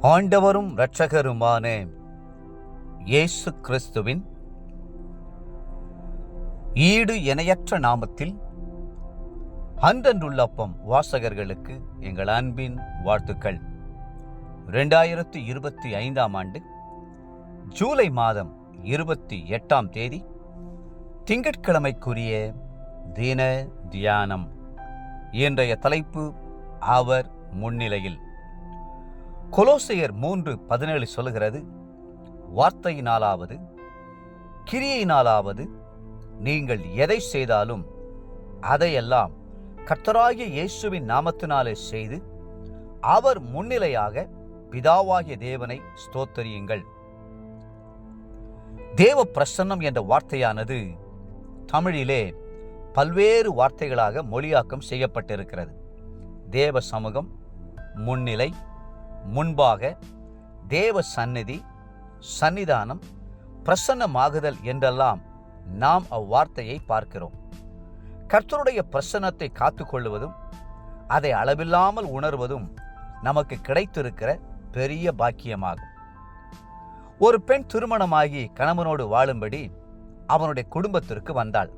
ஆண்டவரும் இரட்சகருமான இயேசு கிறிஸ்துவின் ஈடு இணையற்ற நாமத்தில் அன்றன்றுள்ளப்பம் வாசகர்களுக்கு எங்கள் அன்பின் வாழ்த்துக்கள். 2025 ஆண்டு ஜூலை மாதம் 28ஆம் தேதி திங்கட்கிழமைக்குரிய தின தியானம். இன்றைய தலைப்பு அவர் முன்னிலையில். கொலோசையர் 3:17 சொல்லுகிறது, வார்த்தையினாலாவது கிரியையினாலாவது நீங்கள் எதை செய்தாலும் அதையெல்லாம் கர்த்தராகிய இயேசுவின் நாமத்தினாலே செய்து அவர் முன்னிலையாக பிதாவாகிய தேவனை ஸ்தோத்தரியுங்கள். தேவ பிரசன்னம் என்ற வார்த்தையானது தமிழிலே பல்வேறு வார்த்தைகளாக மொழியாக்கம் செய்யப்பட்டிருக்கிறது. தேவ சமூகம், முன்னிலை, முன்பாக, தேவ சந்நிதி, சன்னிதானம், பிரசன்னமாகுதல் என்றெல்லாம் நாம் அவ்வார்த்தையை பார்க்கிறோம். கர்த்தருடைய பிரசன்னத்தை காத்துக்கொள்வதும் அதை அளவில்லாமல் உணர்வதும் நமக்கு கிடைத்திருக்கிற பெரிய பாக்கியமாகும். ஒரு பெண் திருமணமாகி கணவனோடு வாழும்படி அவனுடைய குடும்பத்திற்கு வந்தாள்.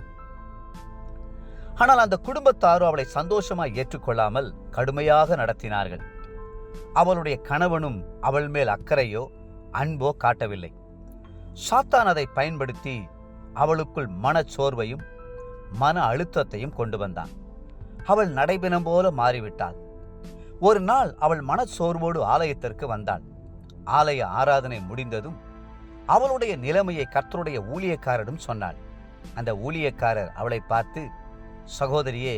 ஆனால் அந்த குடும்பத்தாரோ அவளை சந்தோஷமாய் ஏற்றுக்கொள்ளாமல் கடுமையாக நடத்தினார்கள். அவளுடைய கணவனும் அவள் மேல் அக்கறையோ அன்போ காட்டவில்லை. சாத்தான் அதை பயன்படுத்தி அவளுக்குள் மனச்சோர்வையும் மன அழுத்தத்தையும் கொண்டு வந்தான். அவள் நடைபெறும் போல மாறிவிட்டாள். ஒரு நாள் அவள் மனச்சோர்வோடு ஆலயத்திற்கு வந்தாள். ஆலய ஆராதனை முடிந்ததும் அவளுடைய நிலைமையை கர்த்தருடைய ஊழியக்காரரிடம் சொன்னாள். அந்த ஊழியக்காரர் அவளை பார்த்து, சகோதரியே,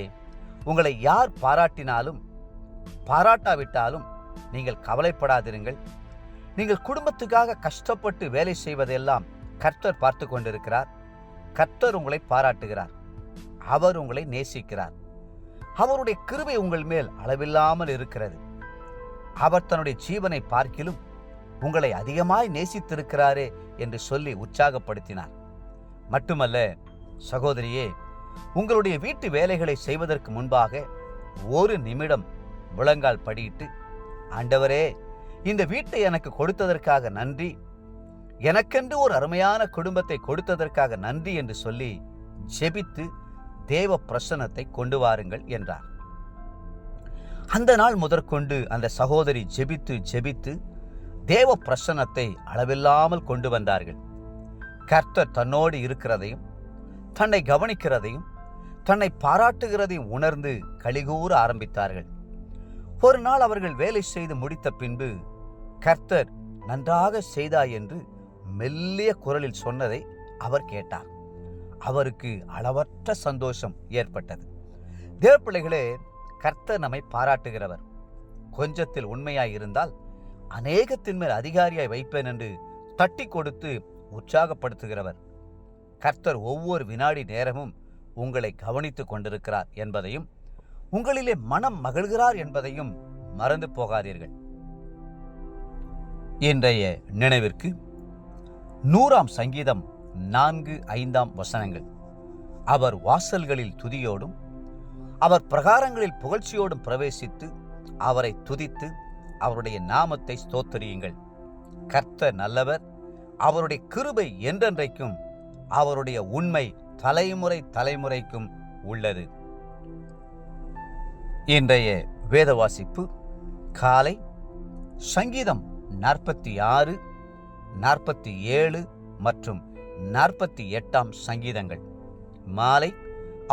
உங்களை யார் பாராட்டினாலும் பாராட்டாவிட்டாலும் நீங்கள் கவலைப்படாதிருங்கள். நீங்கள் குடும்பத்துக்காக கஷ்டப்பட்டு வேலை செய்வதெல்லாம் கர்த்தர் பார்த்து கொண்டிருக்கிறார். கர்த்தர் உங்களை பாராட்டுகிறார். அவர் உங்களை நேசிக்கிறார். அவருடைய கிருபை உங்கள் மேல் அளவில்லாமல் இருக்கிறது. அவர் தன்னுடைய ஜீவனை பார்க்கிலும் உங்களை அதிகமாய் நேசித்திருக்கிறாரே என்று சொல்லி உற்சாகப்படுத்தினார். மட்டுமல்ல, சகோதரியே, உங்களுடைய வீட்டு வேலைகளை செய்வதற்கு முன்பாக ஒரு நிமிடம் முழங்கால் படியிட்டு, ஆண்டவரே, இந்த வீட்டை எனக்கு கொடுத்ததற்காக நன்றி, எனக்கென்று ஒரு அருமையான குடும்பத்தை கொடுத்ததற்காக நன்றி என்று சொல்லி ஜெபித்து தேவ பிரசன்னத்தை கொண்டு வாருங்கள் என்றார். அந்த நாள் முதற்கொண்டு அந்த சகோதரி ஜெபித்து தேவ பிரசன்னத்தை அளவில்லாமல் கொண்டு வந்தார்கள். கர்த்தர் தன்னோடு இருக்கிறதையும் தன்னை கவனிக்கிறதையும் தன்னை பாராட்டுகிறதையும் உணர்ந்து களிகூற ஆரம்பித்தார்கள். ஒரு நாள் அவர்கள் வேலை செய்து முடித்த பின்பு கர்த்தர் நன்றாக செய்தாய் என்று மெல்லிய குரலில் சொன்னதை அவர் கேட்டார். அவருக்கு அளவற்ற சந்தோஷம் ஏற்பட்டது. தேவ பிள்ளைகளே, கர்த்தர் நம்மை பாராட்டுகிறவர். கொஞ்சத்தில் உண்மையாய் இருந்தால் அநேகத்தின் மேல் அதிகாரியாய் வைப்பேன் என்று தட்டி கொடுத்து உற்சாகப்படுத்துகிறவர். கர்த்தர் ஒவ்வொரு வினாடி நேரமும் உங்களை கவனித்துக் கொண்டிருக்கிறார் என்பதையும் உங்களிலே மனம் மகிழ்கிறார் என்பதையும் மறந்து போகாதீர்கள். இன்றைய நினைவிற்கு 100ஆம் சங்கீதம் 4-5 வசனங்கள். அவர் வாசல்களில் துதியோடும் அவர் பிரகாரங்களில் புகழ்ச்சியோடும் பிரவேசித்து அவரை துதித்து அவருடைய நாமத்தை ஸ்தோத்திரியுங்கள். கர்த்தர் நல்லவர், அவருடைய கிருபை என்றென்றைக்கும், அவருடைய உண்மை தலைமுறை தலைமுறைக்கும் உள்ளது. இன்றைய வேத வாசிப்பு காலை சங்கீதம் 46, 47 மற்றும் 48 சங்கீதங்கள். மாலை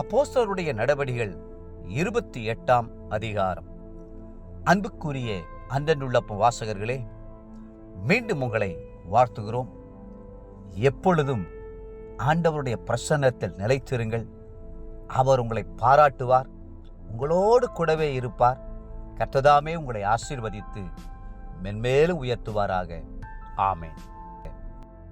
அப்போஸ்தலருடைய நடபடிகள் 28ஆம் அதிகாரம். அன்புக்குரிய அன்றன்றுள்ளப்பம் வாசகர்களே, மீண்டும் உங்களை வாழ்த்துகிறோம். எப்பொழுதும் ஆண்டவருடைய பிரசன்னத்தில் நிலைத்திருங்கள். அவர் உங்களை பாராட்டுவார், உங்களோடு கூடவே இருப்பார். கர்த்தர் தாமே உங்களை ஆசீர்வதித்து மென்மேலும் உயர்த்துவாராக. ஆமென்.